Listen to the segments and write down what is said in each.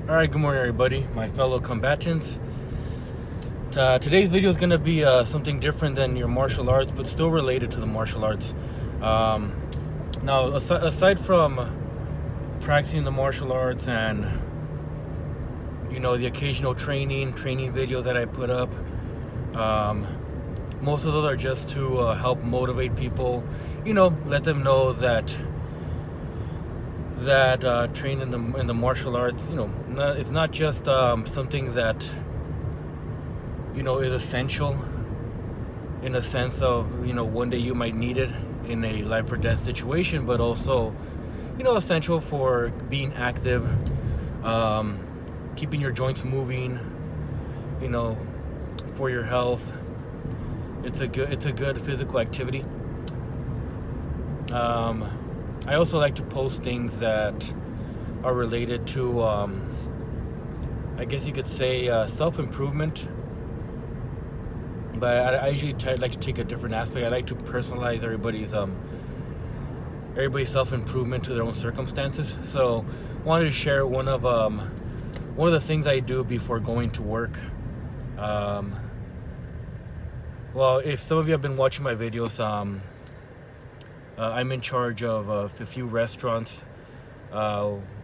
Alright, good morning everybody, my fellow combatants. Today's video is going to be something different than your martial arts, but still related to the martial arts. Now, aside from practicing the martial arts and, the occasional training videos that I put up, most of those are just to help motivate people, let them know that training in the martial arts, it's not just something that is essential in a sense of one day you might need it in a life or death situation, but also essential for being active, keeping your joints moving, for your health. It's a good physical activity. I also like to post things that are related to, I guess you could say, self-improvement. But I usually like to take a different aspect. I like to personalize everybody's self-improvement to their own circumstances. So, wanted to share one of the things I do before going to work. Well, if some of you have been watching my videos, I'm in charge of a few restaurants,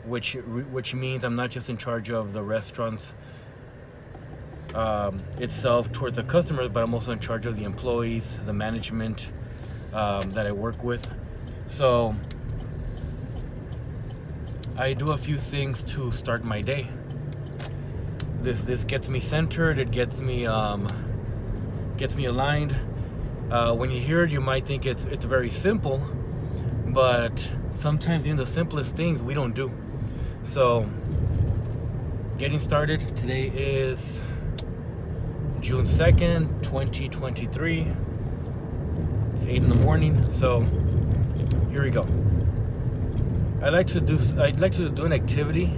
which means I'm not just in charge of the restaurants itself towards the customers, but I'm also in charge of the employees, the management that I work with. So I do a few things to start my day. This gets me centered. It gets me aligned. When you hear it, you might think it's very simple, but sometimes even the simplest things we don't do. So, getting started. Today is June 2nd, 2023. It's 8 in the morning. So, here we go. I'd like to do an activity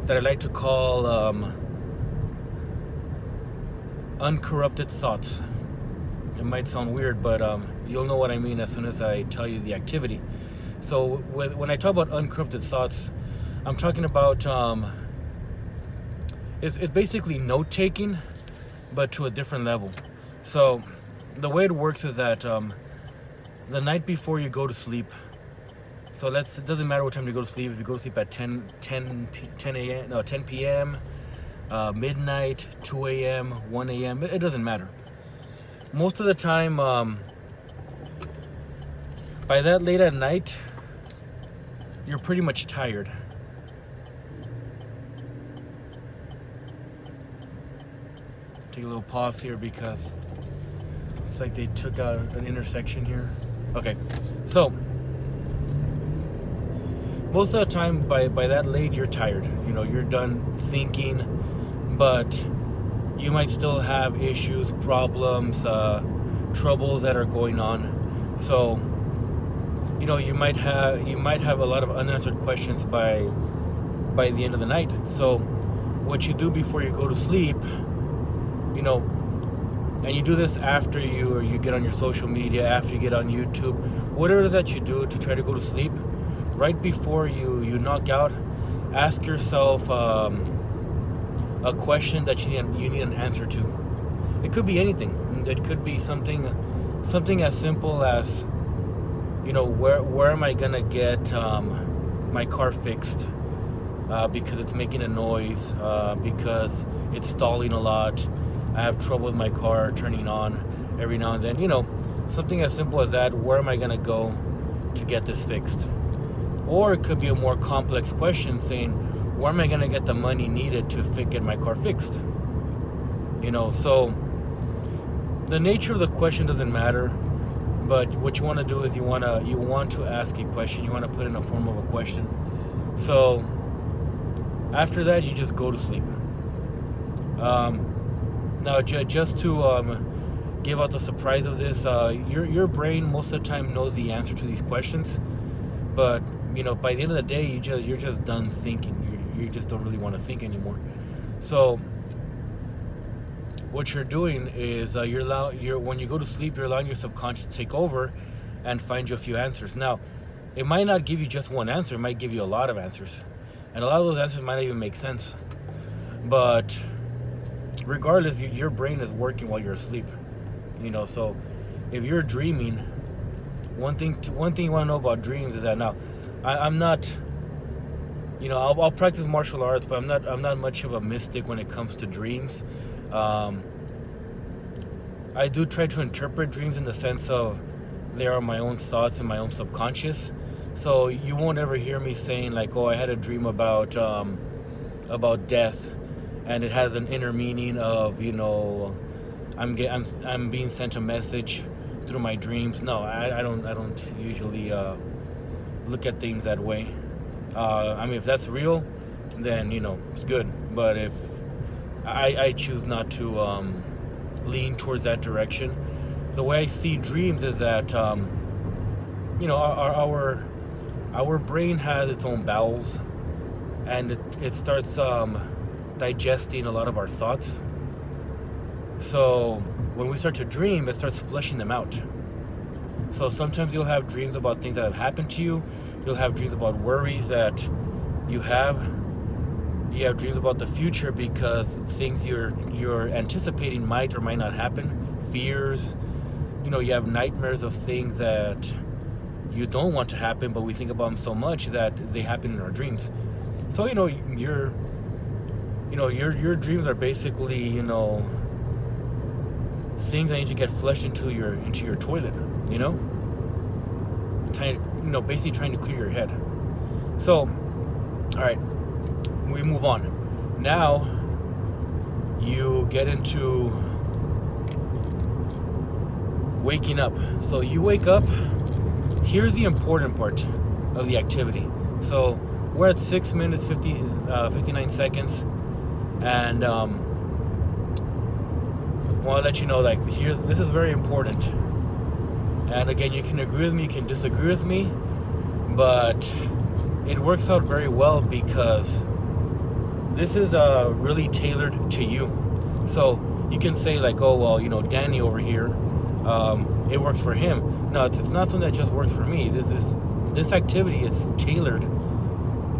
that I like to call uncorrupted thoughts. It might sound weird, but you'll know what I mean as soon as I tell you the activity. So when I talk about uncorrupted thoughts, I'm talking about it's basically note-taking, but to a different level. So the way it works is that the night before you go to sleep, so it doesn't matter what time you go to sleep. If you go to sleep at 10 p.m., midnight, 2 a.m., 1 a.m., it doesn't matter. Most of the time, by that late at night, you're pretty much tired. Take a little pause here because it's like they took out an intersection here. Okay, so most of the time, by that late, you're tired. You're done thinking, but you might still have issues, problems, troubles that are going on. So, you might have a lot of unanswered questions by the end of the night. So, what you do before you go to sleep, and you do this after you get on your social media, after you get on YouTube, whatever it is that you do to try to go to sleep, right before you knock out, ask yourself a question that you need an answer to. It could be anything. It could be something as simple as, where am I gonna get my car fixed? Because it's making a noise, because it's stalling a lot. I have trouble with my car turning on every now and then. Something as simple as that. Where am I gonna go to get this fixed? Or it could be a more complex question saying, where am I going to get the money needed to get my car fixed? So the nature of the question doesn't matter, but what you want to do is you want to ask a question. You want to put in a form of a question. So after that, you just go to sleep. Now, just to give out the surprise of this, your brain most of the time knows the answer to these questions, but by the end of the day, you're just done thinking. You just don't really want to think anymore. So what you're doing is when you go to sleep, you're allowing your subconscious to take over and find you a few answers. Now, it might not give you just one answer. It might give you a lot of answers. And a lot of those answers might not even make sense. But regardless, your brain is working while you're asleep. So if you're dreaming, one thing you want to know about dreams is that now, I'm not, I'll practice martial arts, but I'm not much of a mystic when it comes to dreams. I do try to interpret dreams in the sense of they are my own thoughts and my own subconscious. So you won't ever hear me saying like, "Oh, I had a dream about death," and it has an inner meaning of I'm being sent a message through my dreams. No, I don't usually look at things that way. If that's real, then it's good. But if I choose not to lean towards that direction. The way I see dreams is that our brain has its own bowels, and it starts digesting a lot of our thoughts. So when we start to dream, it starts flushing them out. So sometimes you'll have dreams about things that have happened to you. You'll have dreams about worries that you have. You have dreams about the future because things you're anticipating might or might not happen. Fears. You have nightmares of things that you don't want to happen, but we think about them so much that they happen in our dreams. So your dreams are basically things that need to get flushed into your toilet. Basically trying to clear your head. So, all right, we move on. Now you get into waking up. So you wake up. Here's the important part of the activity. So we're at 6 minutes 59 seconds, and want to let you know, like, this is very important. And again, you can agree with me, you can disagree with me, but it works out very well because this is really tailored to you. So you can say like, oh well, Danny over here, it works for him. No, it's not something that just works for me. This activity is tailored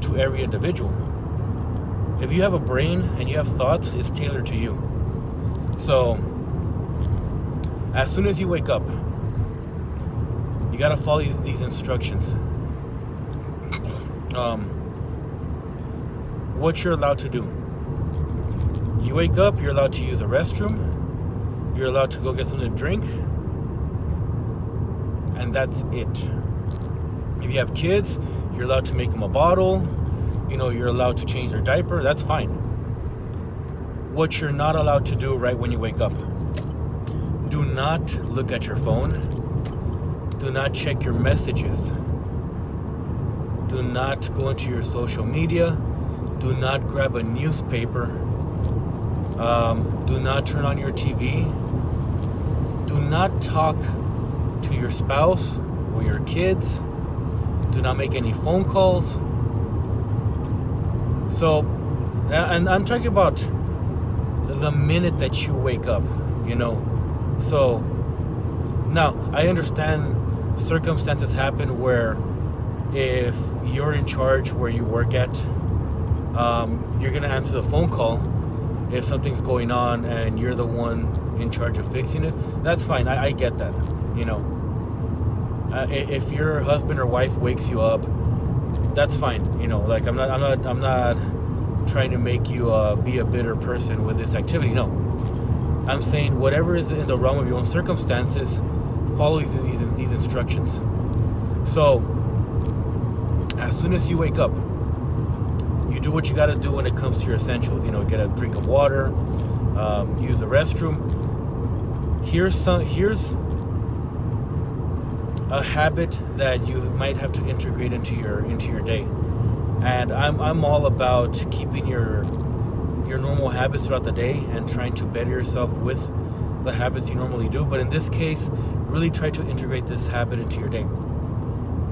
to every individual. If you have a brain and you have thoughts, it's tailored to you. So as soon as you wake up, you gotta follow these instructions. What you're allowed to do. You wake up, you're allowed to use the restroom, you're allowed to go get something to drink, and that's it. If you have kids, you're allowed to make them a bottle, you're allowed to change their diaper, that's fine. What you're not allowed to do right when you wake up: do not look at your phone, do not check your messages, do not go into your social media, do not grab a newspaper, do not turn on your TV, do not talk to your spouse or your kids, do not make any phone calls. So, and I'm talking about the minute that you wake up, So, now, I understand circumstances happen where if you're in charge where you work at, you're going to answer the phone call if something's going on and you're the one in charge of fixing it. That's fine. I get that. If your husband or wife wakes you up, that's fine. Like I'm not trying to make you be a bitter person with this activity. No, I'm saying whatever is in the realm of your own circumstances, follow these instructions. So as soon as you wake up, you do what you got to do when it comes to your essentials. Get a drink of water, use the restroom. Here's a habit that you might have to integrate into your day. And I'm all about keeping your normal habits throughout the day and trying to better yourself with the habits you normally do. But in this case, really try to integrate this habit into your day.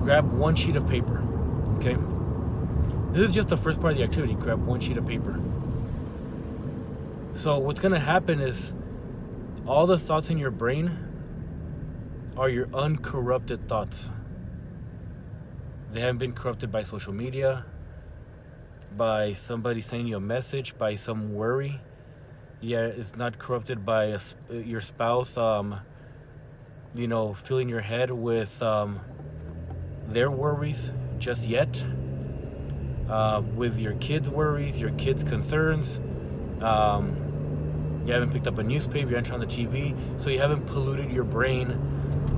Grab one sheet of paper, okay? This is just the first part of the activity. Grab one sheet of paper. So what's going to happen is all the thoughts in your brain are your uncorrupted thoughts. They haven't been corrupted by social media, by somebody sending you a message, by some worry. Yeah, it's not corrupted by your spouse, filling your head with their worries just yet. With your kids' worries, your kids' concerns. You haven't picked up a newspaper, you haven't turned on the TV, so you haven't polluted your brain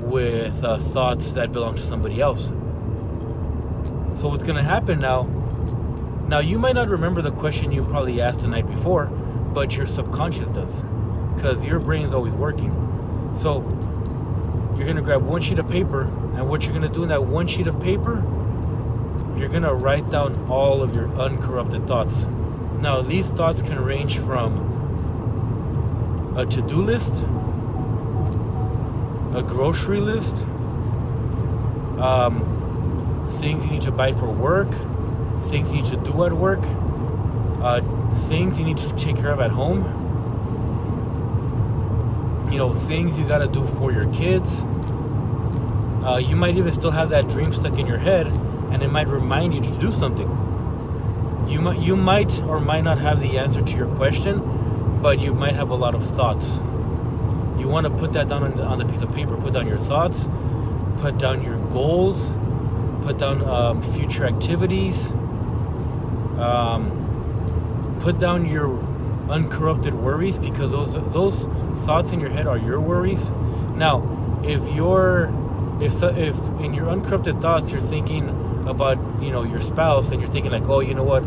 with thoughts that belong to somebody else. So what's going to happen now you might not remember the question you probably asked the night before, but your subconscious does, because your brain is always working. So you're going to grab one sheet of paper, and what you're going to do in that one sheet of paper, you're going to write down all of your uncorrupted thoughts. Now, these thoughts can range from a to-do list, a grocery list, things you need to buy for work, things you need to do at work, things you need to take care of at home, things you got to do for your kids. You might even still have that dream stuck in your head, and it might remind you to do something. You might or might not have the answer to your question, but you might have a lot of thoughts. You want to put that down on a piece of paper. Put down your thoughts, put down your goals, put down future activities, put down your uncorrupted worries, because those thoughts in your head are your worries. Now, if in your uncorrupted thoughts you're thinking about your spouse, and you're thinking like, oh, you know what,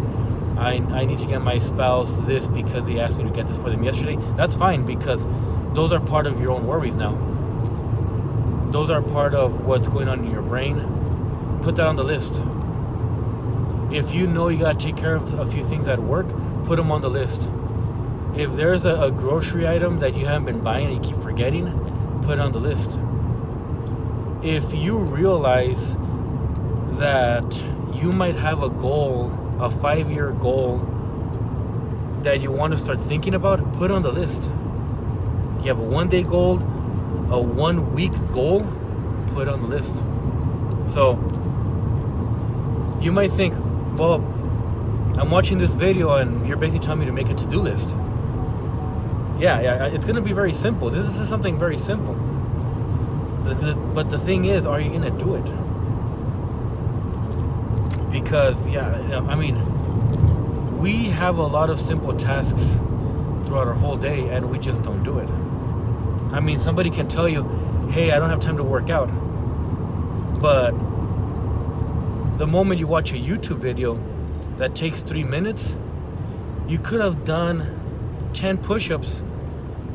I need to get my spouse this because they asked me to get this for them yesterday. That's fine, because those are part of your own worries now. Those are part of what's going on in your brain. Put that on the list. If you know you got to take care of a few things at work, put them on the list. If there's a grocery item that you haven't been buying and you keep forgetting, put it on the list. If you realize that you might have a goal, a 5-year goal that you want to start thinking about, put it on the list. You have a 1-day goal, a 1-week goal, put it on the list. So you might think, well, I'm watching this video and you're basically telling me to make a to-do list. Yeah, it's going to be very simple. This is something very simple. But the thing is, are you going to do it? Because, we have a lot of simple tasks throughout our whole day, and we just don't do it. Somebody can tell you, hey, I don't have time to work out. But the moment you watch a YouTube video that takes 3 minutes, you could have done 10 push-ups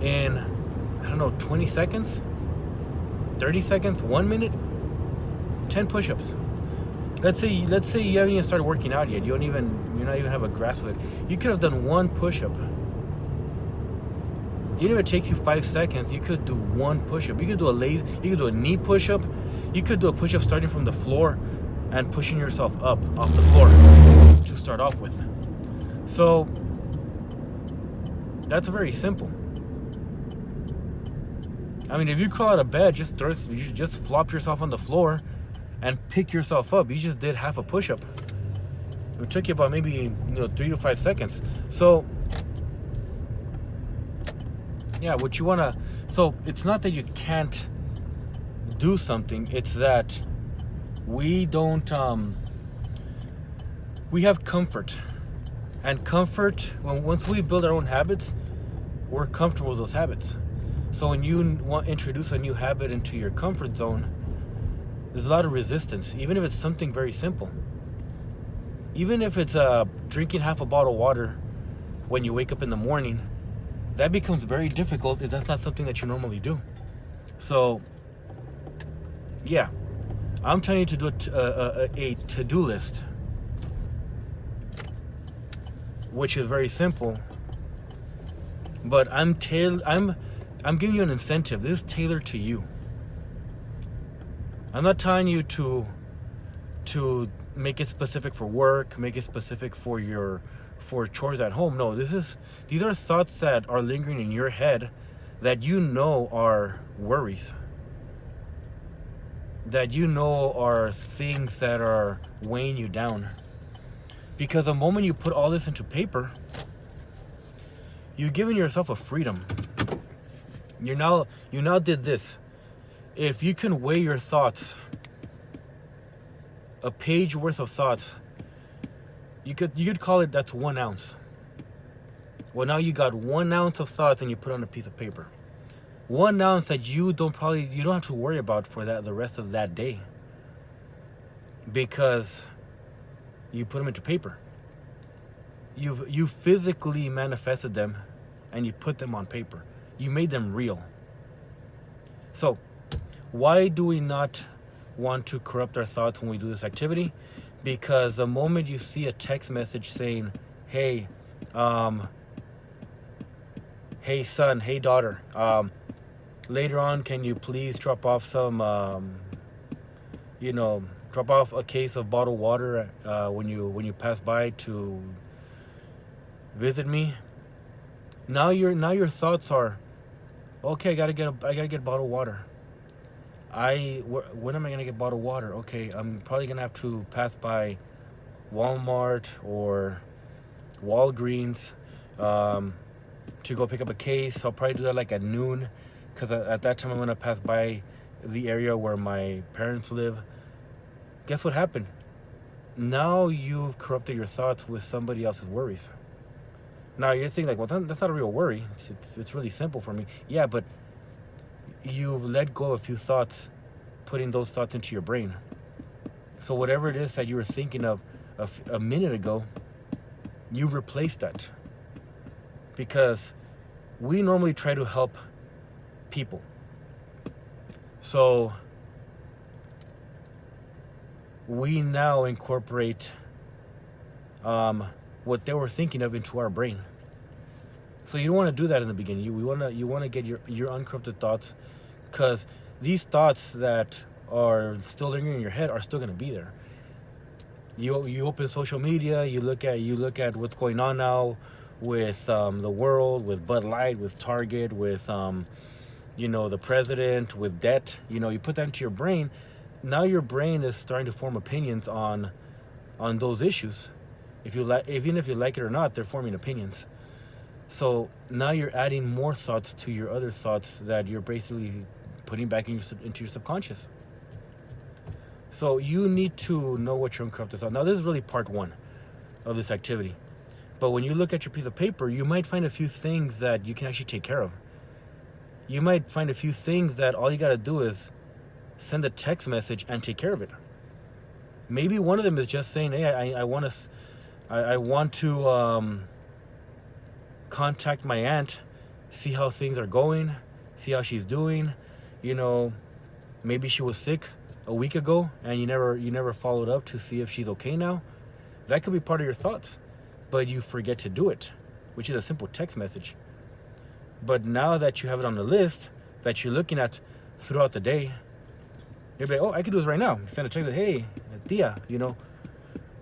in, 20 seconds, 30 seconds, 1 minute, 10 push-ups. Let's say you haven't even started working out yet. You're not even have a grasp of it. You could have done 1 push-up. Even if it takes you 5 seconds, you could do 1 push-up. You could do you could do a knee push-up. You could do a push-up starting from the floor and pushing yourself up off the floor to start off with. So that's very simple. If you crawl out of bed, you should just flop yourself on the floor and pick yourself up. You just did half a push-up. It took you about maybe 3 to 5 seconds. So yeah, what you want to, so it's not that you can't do something, it's that we don't we have comfort, and comfort, once we build our own habits, we're comfortable with those habits. So when you want to introduce a new habit into your comfort zone, there's a lot of resistance, even if it's something very simple. Even if it's drinking half a bottle of water when you wake up in the morning, that becomes very difficult if that's not something that you normally do. So yeah, I'm telling you to do a to-do list, which is very simple, but I'm giving you an incentive. This is tailored to you. I'm not telling you to make it specific for work, make it specific for chores at home. No, these are thoughts that are lingering in your head that are worries, that are things that are weighing you down. Because the moment you put all this into paper, you're giving yourself a freedom. You now did this. If you can weigh your thoughts, a page worth of thoughts, you could call it that's 1 ounce. Well, now you got 1 ounce of thoughts and you put on a piece of paper. 1 ounce that you don't have to worry about for the rest of that day, because you put them into paper. You physically manifested them and you put them on paper. You made them real. So why do we not want to corrupt our thoughts when we do this activity? Because the moment you see a text message saying, hey, hey son, hey daughter, later on can you please drop off some drop off a case of bottled water when you pass by to visit me. Now your thoughts are, okay, I gotta get bottled water. When am I gonna get bottled water? Okay, I'm probably gonna have to pass by Walmart or Walgreens to go pick up a case. I'll probably do that like at noon, because at that time I'm gonna pass by the area where my parents live. Guess what happened? Now you've corrupted your thoughts with somebody else's worries. Now you're thinking like, well, that's not a real worry. It's really simple for me. Yeah, but you've let go of a few thoughts, putting those thoughts into your brain. So whatever it is that you were thinking of a minute ago, you replaced that. Because we normally try to help people. So we now incorporate what they were thinking of into our brain. So you don't want to do that in the beginning. You want to get your uncorrupted thoughts, because these thoughts that are still lingering in your head are still going to be there. You open social media, you look at what's going on now with the world, with Bud Light, with Target, with the president, with debt. You put that into your brain. Now your brain is starting to form opinions on those issues. Even if you like it or not, they're forming opinions. So now you're adding more thoughts to your other thoughts that you're basically putting back into your subconscious. So you need to know what your uncorrupted thoughts are. Now this is really part 1 of this activity. But when you look at your piece of paper, you might find a few things that you can actually take care of. You might find a few things that all you got to do is send a text message and take care of it. Maybe one of them is just saying, hey, I want to contact my aunt, see how things are going, see how she's doing. Maybe she was sick a week ago and you never followed up to see if she's okay now. That could be part of your thoughts, but you forget to do it, which is a simple text message. But now that you have it on the list that you're looking at throughout the day, you're like, oh, I could do this right now. Send a text, hey, Tia, you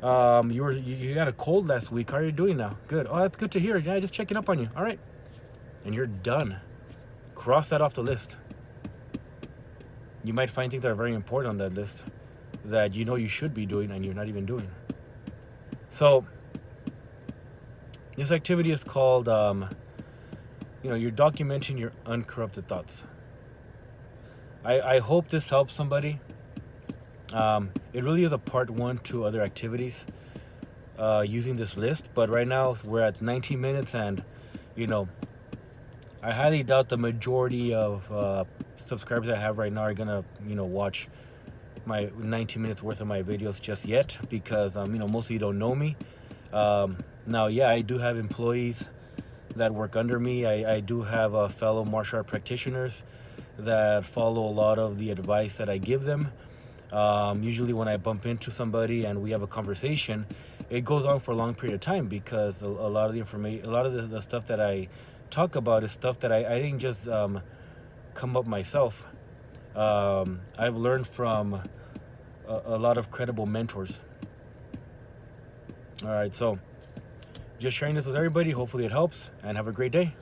had a cold last week. How are you doing now? Good. Oh, that's good to hear. Yeah, just checking up on you. All right. And you're done. Cross that off the list. You might find things that are very important on that list that you should be doing and you're not even doing. So this activity is called, you're documenting your uncorrupted thoughts. I hope this helps somebody. It really is a part 1 to other activities using this list. But right now we're at 19 minutes and, I highly doubt the majority of subscribers I have right now are going to, watch my 19 minutes worth of my videos just yet, because, most of you don't know me. Now, yeah, I do have employees that work under me. I do have fellow martial art practitioners that follow a lot of the advice that I give them. Usually when I bump into somebody and we have a conversation, it goes on for a long period of time, because a lot of the information, a lot of the stuff that I talk about is stuff that I didn't just come up myself. I've learned from a lot of credible mentors. All right, so just sharing this with everybody. Hopefully it helps, and have a great day.